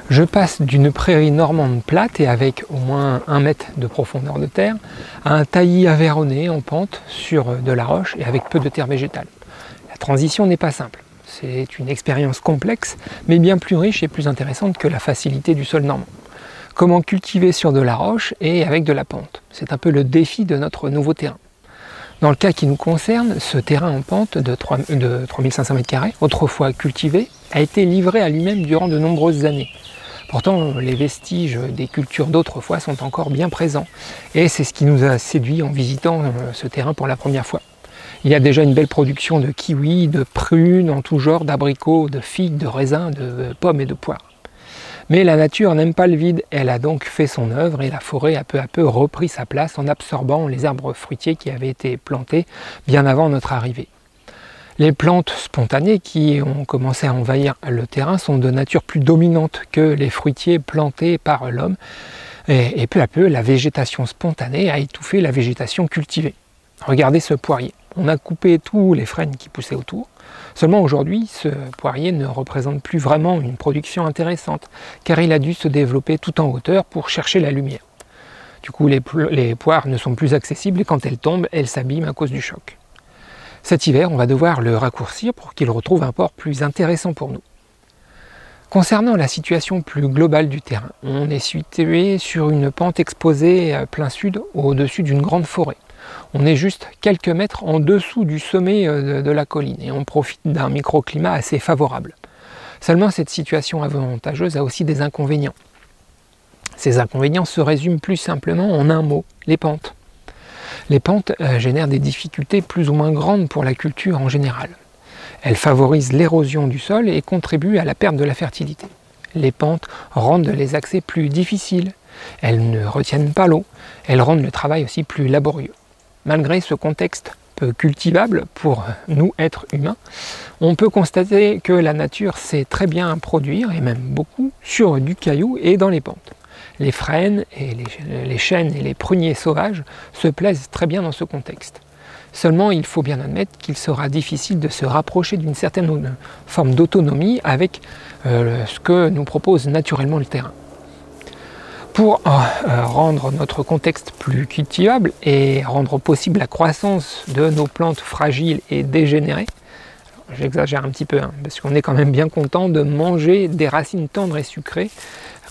Je passe d'une prairie normande plate et avec au moins 1 mètre de profondeur de terre à un taillis avéronné en pente sur de la roche et avec peu de terre végétale. La transition n'est pas simple. C'est une expérience complexe, mais bien plus riche et plus intéressante que la facilité du sol normand. Comment cultiver sur de la roche et avec de la pente? C'est un peu le défi de notre nouveau terrain. Dans le cas qui nous concerne, ce terrain en pente de 3500 m², autrefois cultivé, a été livré à lui-même durant de nombreuses années. Pourtant, les vestiges des cultures d'autrefois sont encore bien présents, et c'est ce qui nous a séduit en visitant ce terrain pour la première fois. Il y a déjà une belle production de kiwis, de prunes en tout genre, d'abricots, de figues, de raisins, de pommes et de poires. Mais la nature n'aime pas le vide, elle a donc fait son œuvre et la forêt a peu à peu repris sa place en absorbant les arbres fruitiers qui avaient été plantés bien avant notre arrivée. Les plantes spontanées qui ont commencé à envahir le terrain sont de nature plus dominante que les fruitiers plantés par l'homme et peu à peu la végétation spontanée a étouffé la végétation cultivée. Regardez ce poirier, on a coupé tous les frênes qui poussaient autour. Seulement aujourd'hui, ce poirier ne représente plus vraiment une production intéressante, car il a dû se développer tout en hauteur pour chercher la lumière. Du coup, les poires ne sont plus accessibles et quand elles tombent, elles s'abîment à cause du choc. Cet hiver, on va devoir le raccourcir pour qu'il retrouve un port plus intéressant pour nous. Concernant la situation plus globale du terrain, on est situé sur une pente exposée à plein sud au-dessus d'une grande forêt. On est juste quelques mètres en dessous du sommet de la colline et on profite d'un microclimat assez favorable. Seulement cette situation avantageuse a aussi des inconvénients. Ces inconvénients se résument plus simplement en un mot, les pentes. Les pentes génèrent des difficultés plus ou moins grandes pour la culture en général. Elles favorisent l'érosion du sol et contribuent à la perte de la fertilité. Les pentes rendent les accès plus difficiles, elles ne retiennent pas l'eau, elles rendent le travail aussi plus laborieux. Malgré ce contexte peu cultivable pour nous, êtres humains, on peut constater que la nature sait très bien produire, et même beaucoup, sur du caillou et dans les pentes. Les frênes, et les chênes et les pruniers sauvages se plaisent très bien dans ce contexte. Seulement, il faut bien admettre qu'il sera difficile de se rapprocher d'une certaine forme d'autonomie avec ce que nous propose naturellement le terrain. Pour rendre notre contexte plus cultivable et rendre possible la croissance de nos plantes fragiles et dégénérées, j'exagère un petit peu, parce qu'on est quand même bien content de manger des racines tendres et sucrées,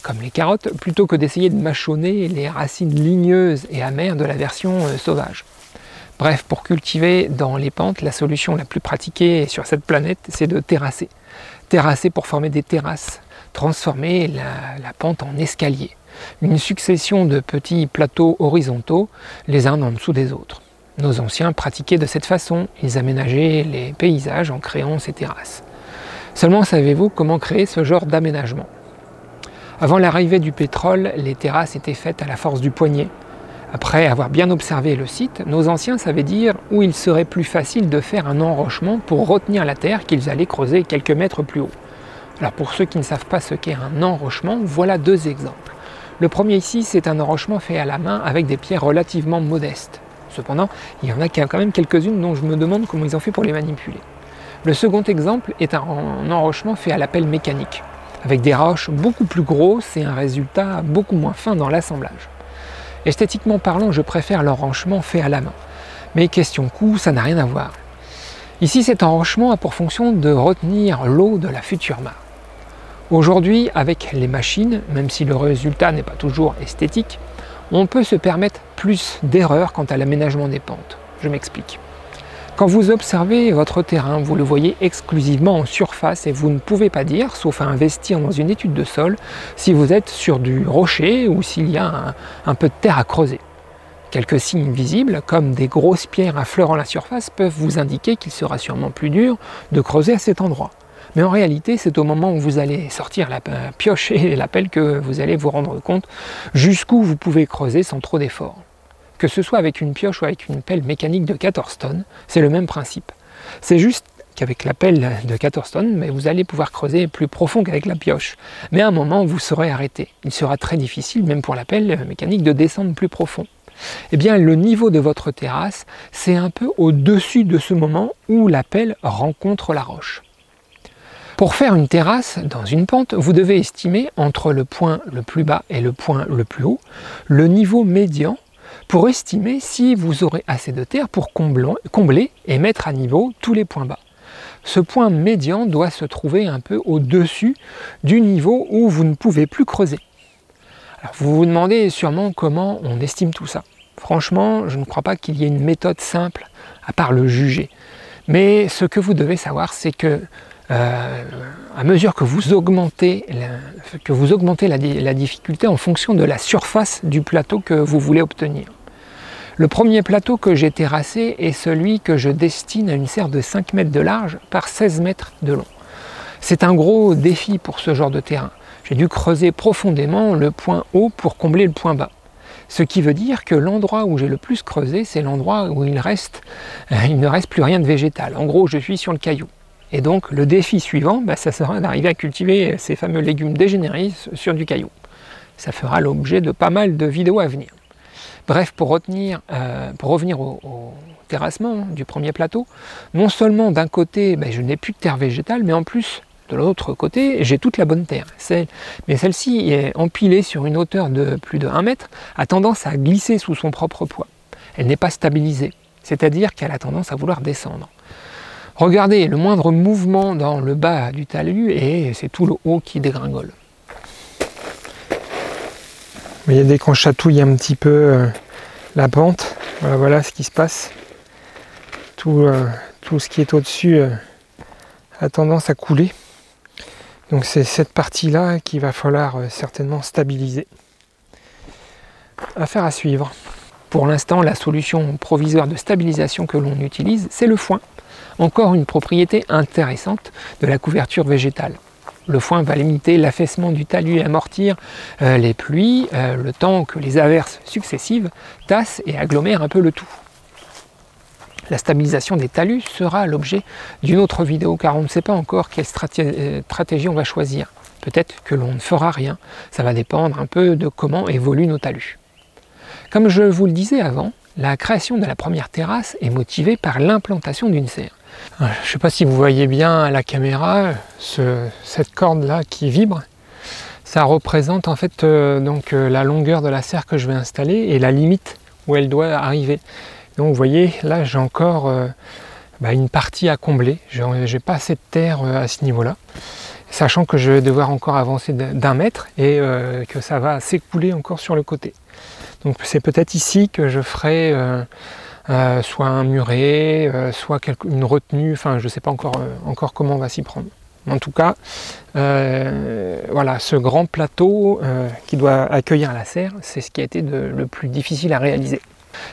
comme les carottes, plutôt que d'essayer de mâchonner les racines ligneuses et amères de la version sauvage. Bref, pour cultiver dans les pentes, la solution la plus pratiquée sur cette planète, c'est de terrasser. Terrasser pour former des terrasses, transformer la pente en escalier. Une succession de petits plateaux horizontaux, les uns en dessous des autres. Nos anciens pratiquaient de cette façon, ils aménageaient les paysages en créant ces terrasses. Seulement, savez-vous comment créer ce genre d'aménagement? Avant l'arrivée du pétrole, les terrasses étaient faites à la force du poignet. Après avoir bien observé le site, nos anciens savaient dire où il serait plus facile de faire un enrochement pour retenir la terre qu'ils allaient creuser quelques mètres plus haut. Alors pour ceux qui ne savent pas ce qu'est un enrochement, voilà 2 exemples. Le premier ici, c'est un enrochement fait à la main avec des pierres relativement modestes. Cependant, il y en a quand même quelques-unes dont je me demande comment ils ont fait pour les manipuler. Le second exemple est un enrochement fait à la pelle mécanique, avec des roches beaucoup plus grosses et un résultat beaucoup moins fin dans l'assemblage. Esthétiquement parlant, je préfère l'enrochement fait à la main. Mais question coût, ça n'a rien à voir. Ici, cet enrochement a pour fonction de retenir l'eau de la future mare. Aujourd'hui, avec les machines, même si le résultat n'est pas toujours esthétique, on peut se permettre plus d'erreurs quant à l'aménagement des pentes. Je m'explique. Quand vous observez votre terrain, vous le voyez exclusivement en surface et vous ne pouvez pas dire, sauf à investir dans une étude de sol, si vous êtes sur du rocher ou s'il y a un peu de terre à creuser. Quelques signes visibles, comme des grosses pierres affleurant la surface, peuvent vous indiquer qu'il sera sûrement plus dur de creuser à cet endroit. Mais en réalité, c'est au moment où vous allez sortir la pioche et la pelle que vous allez vous rendre compte jusqu'où vous pouvez creuser sans trop d'efforts. Que ce soit avec une pioche ou avec une pelle mécanique de 14 tonnes, c'est le même principe. C'est juste qu'avec la pelle de 14 tonnes, mais vous allez pouvoir creuser plus profond qu'avec la pioche. Mais à un moment, vous serez arrêté. Il sera très difficile, même pour la pelle mécanique, de descendre plus profond. Eh bien, le niveau de votre terrasse, c'est un peu au-dessus de ce moment où la pelle rencontre la roche. Pour faire une terrasse dans une pente, vous devez estimer entre le point le plus bas et le point le plus haut le niveau médian pour estimer si vous aurez assez de terre pour combler et mettre à niveau tous les points bas. Ce point médian doit se trouver un peu au-dessus du niveau où vous ne pouvez plus creuser. Alors vous vous demandez sûrement comment on estime tout ça. Franchement, je ne crois pas qu'il y ait une méthode simple à part le juger. Mais ce que vous devez savoir, c'est que à mesure que vous augmentez la difficulté en fonction de la surface du plateau que vous voulez obtenir. Le premier plateau que j'ai terrassé est celui que je destine à une serre de 5 mètres de large par 16 mètres de long. C'est un gros défi pour ce genre de terrain. J'ai dû creuser profondément le point haut pour combler le point bas. Ce qui veut dire que l'endroit où j'ai le plus creusé, c'est l'endroit où il ne reste plus rien de végétal. En gros, je suis sur le caillou. Et donc le défi suivant, ça sera d'arriver à cultiver ces fameux légumes dégénérés sur du caillou. Ça fera l'objet de pas mal de vidéos à venir. Bref, pour revenir au terrassement du premier plateau, non seulement d'un côté je n'ai plus de terre végétale, mais en plus de l'autre côté j'ai toute la bonne terre. Mais celle-ci est empilée sur une hauteur de plus de 1 mètre, a tendance à glisser sous son propre poids. Elle n'est pas stabilisée, c'est-à-dire qu'elle a tendance à vouloir descendre. Regardez, le moindre mouvement dans le bas du talus et c'est tout le haut qui dégringole. Vous voyez, dès qu'on chatouille un petit peu la pente, voilà ce qui se passe. Tout ce qui est au-dessus a tendance à couler. Donc c'est cette partie-là qu'il va falloir certainement stabiliser. Affaire à suivre. Pour l'instant, la solution provisoire de stabilisation que l'on utilise, c'est le foin. Encore une propriété intéressante de la couverture végétale. Le foin va limiter l'affaissement du talus et amortir les pluies, le temps que les averses successives tassent et agglomèrent un peu le tout. La stabilisation des talus sera l'objet d'une autre vidéo car on ne sait pas encore quelle stratégie on va choisir. Peut-être que l'on ne fera rien, ça va dépendre un peu de comment évoluent nos talus. Comme je vous le disais avant, la création de la première terrasse est motivée par l'implantation d'une serre. Je ne sais pas si vous voyez bien à la caméra cette corde là qui vibre. Ça représente en fait la longueur de la serre que je vais installer et la limite où elle doit arriver. Donc vous voyez là j'ai encore une partie à combler. J'ai pas assez de terre à ce niveau là. Sachant que je vais devoir encore avancer d'1 mètre et que ça va s'écouler encore sur le côté. Donc c'est peut-être ici que je ferai soit un muret, soit une retenue, enfin je ne sais pas encore comment on va s'y prendre. En tout cas, voilà, ce grand plateau qui doit accueillir la serre, c'est ce qui a été le plus difficile à réaliser.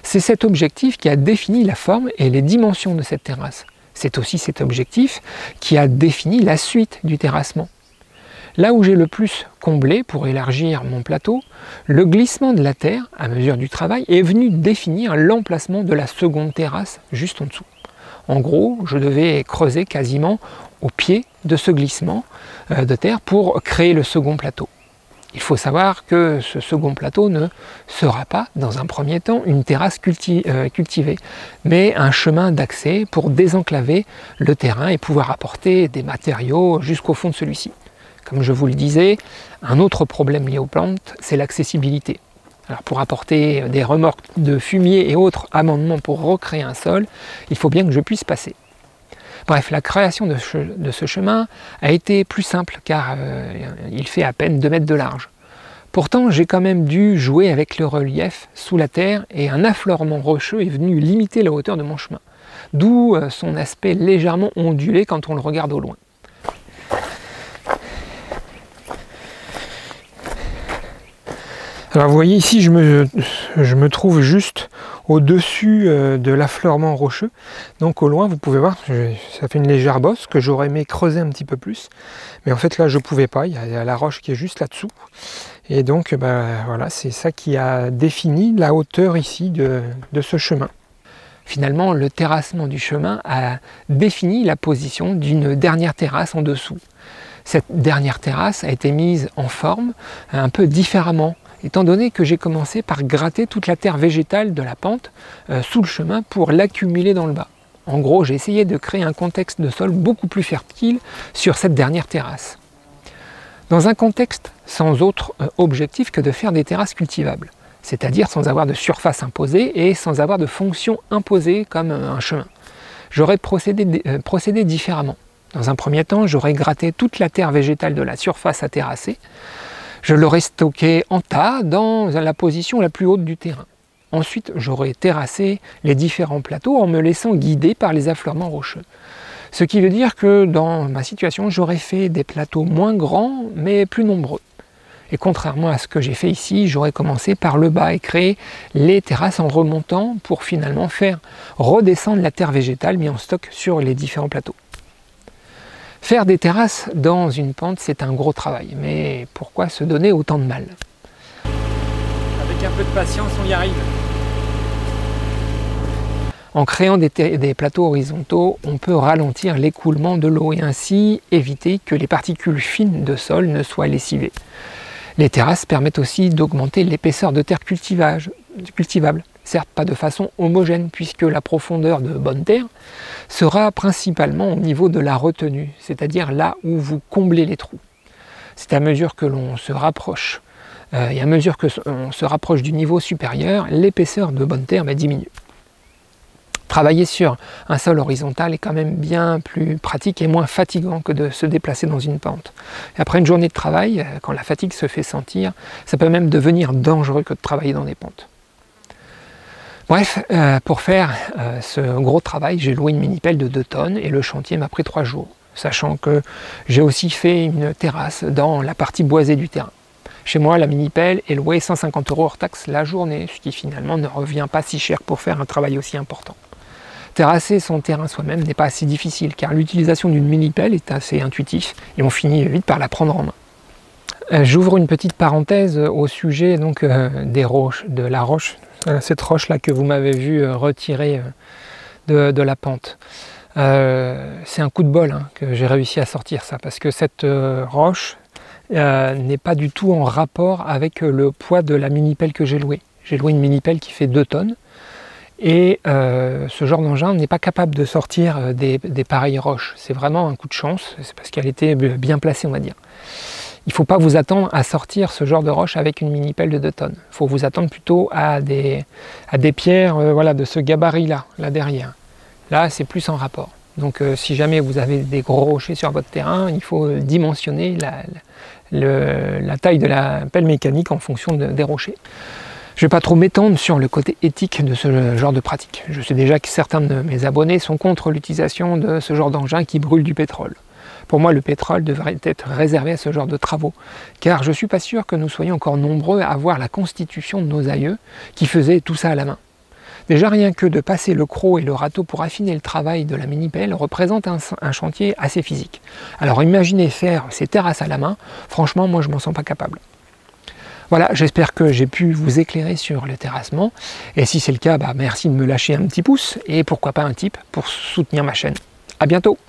C'est cet objectif qui a défini la forme et les dimensions de cette terrasse. C'est aussi cet objectif qui a défini la suite du terrassement. Là où j'ai le plus comblé pour élargir mon plateau, le glissement de la terre, à mesure du travail, est venu définir l'emplacement de la seconde terrasse juste en dessous. En gros, je devais creuser quasiment au pied de ce glissement de terre pour créer le second plateau. Il faut savoir que ce second plateau ne sera pas, dans un premier temps, une terrasse cultivée, mais un chemin d'accès pour désenclaver le terrain et pouvoir apporter des matériaux jusqu'au fond de celui-ci. Comme je vous le disais, un autre problème lié aux plantes, c'est l'accessibilité. Alors pour apporter des remorques de fumier et autres amendements pour recréer un sol, il faut bien que je puisse passer. Bref, la création de ce chemin a été plus simple car il fait à peine 2 mètres de large. Pourtant, j'ai quand même dû jouer avec le relief sous la terre et un affleurement rocheux est venu limiter la hauteur de mon chemin. D'où son aspect légèrement ondulé quand on le regarde au loin. Alors vous voyez ici, je me trouve juste au-dessus de l'affleurement rocheux. Donc au loin, vous pouvez voir, ça fait une légère bosse que j'aurais aimé creuser un petit peu plus. Mais en fait là, je ne pouvais pas, il y a la roche qui est juste là-dessous. Et donc voilà, c'est ça qui a défini la hauteur ici de ce chemin. Finalement, le terrassement du chemin a défini la position d'une dernière terrasse en dessous. Cette dernière terrasse a été mise en forme un peu différemment, étant donné que j'ai commencé par gratter toute la terre végétale de la pente sous le chemin pour l'accumuler dans le bas. En gros, j'ai essayé de créer un contexte de sol beaucoup plus fertile sur cette dernière terrasse. Dans un contexte sans autre objectif que de faire des terrasses cultivables, c'est-à-dire sans avoir de surface imposée et sans avoir de fonction imposée comme un chemin. J'aurais procédé différemment. Dans un premier temps, j'aurais gratté toute la terre végétale de la surface à terrasser. Je l'aurais stocké en tas dans la position la plus haute du terrain. Ensuite, j'aurais terrassé les différents plateaux en me laissant guider par les affleurements rocheux. Ce qui veut dire que dans ma situation, j'aurais fait des plateaux moins grands mais plus nombreux. Et contrairement à ce que j'ai fait ici, j'aurais commencé par le bas et créé les terrasses en remontant pour finalement faire redescendre la terre végétale mise en stock sur les différents plateaux. Faire des terrasses dans une pente, c'est un gros travail, mais pourquoi se donner autant de mal? Avec un peu de patience, on y arrive. En créant des plateaux horizontaux, on peut ralentir l'écoulement de l'eau et ainsi éviter que les particules fines de sol ne soient lessivées. Les terrasses permettent aussi d'augmenter l'épaisseur de terre cultivable, certes pas de façon homogène puisque la profondeur de bonne terre sera principalement au niveau de la retenue, c'est-à-dire là où vous comblez les trous. C'est à mesure que l'on se rapproche, et à mesure que l'on se rapproche du niveau supérieur, l'épaisseur de bonne terre diminue. Travailler sur un sol horizontal est quand même bien plus pratique et moins fatigant que de se déplacer dans une pente. Et après une journée de travail, quand la fatigue se fait sentir, ça peut même devenir dangereux que de travailler dans des pentes. Bref, pour faire ce gros travail, j'ai loué une mini-pelle de 2 tonnes et le chantier m'a pris 3 jours, sachant que j'ai aussi fait une terrasse dans la partie boisée du terrain. Chez moi, la mini-pelle est louée 150 € hors taxe la journée, ce qui finalement ne revient pas si cher pour faire un travail aussi important. Terrasser son terrain soi-même n'est pas assez difficile car l'utilisation d'une mini-pelle est assez intuitif et on finit vite par la prendre en main. J'ouvre une petite parenthèse au sujet donc, des roches, de la roche, cette roche là que vous m'avez vu retirer de la pente. C'est un coup de bol que j'ai réussi à sortir ça parce que cette roche n'est pas du tout en rapport avec le poids de la mini-pelle que j'ai louée. J'ai loué une mini-pelle qui fait 2 tonnes. Et ce genre d'engin n'est pas capable de sortir des pareilles roches. C'est vraiment un coup de chance, c'est parce qu'elle était bien placée, on va dire. Il ne faut pas vous attendre à sortir ce genre de roche avec une mini-pelle de 2 tonnes. Il faut vous attendre plutôt à des pierres voilà, de ce gabarit-là, là derrière. Là, c'est plus en rapport. Donc si jamais vous avez des gros rochers sur votre terrain, il faut dimensionner la taille de la pelle mécanique en fonction des rochers. Je ne vais pas trop m'étendre sur le côté éthique de ce genre de pratique. Je sais déjà que certains de mes abonnés sont contre l'utilisation de ce genre d'engin qui brûle du pétrole. Pour moi, le pétrole devrait être réservé à ce genre de travaux, car je ne suis pas sûr que nous soyons encore nombreux à voir la constitution de nos aïeux qui faisaient tout ça à la main. Déjà rien que de passer le croc et le râteau pour affiner le travail de la mini-pelle représente un chantier assez physique. Alors imaginez faire ces terrasses à la main, franchement moi je m'en sens pas capable. Voilà, j'espère que j'ai pu vous éclairer sur le terrassement. Et si c'est le cas, merci de me lâcher un petit pouce et pourquoi pas un tip pour soutenir ma chaîne. À bientôt!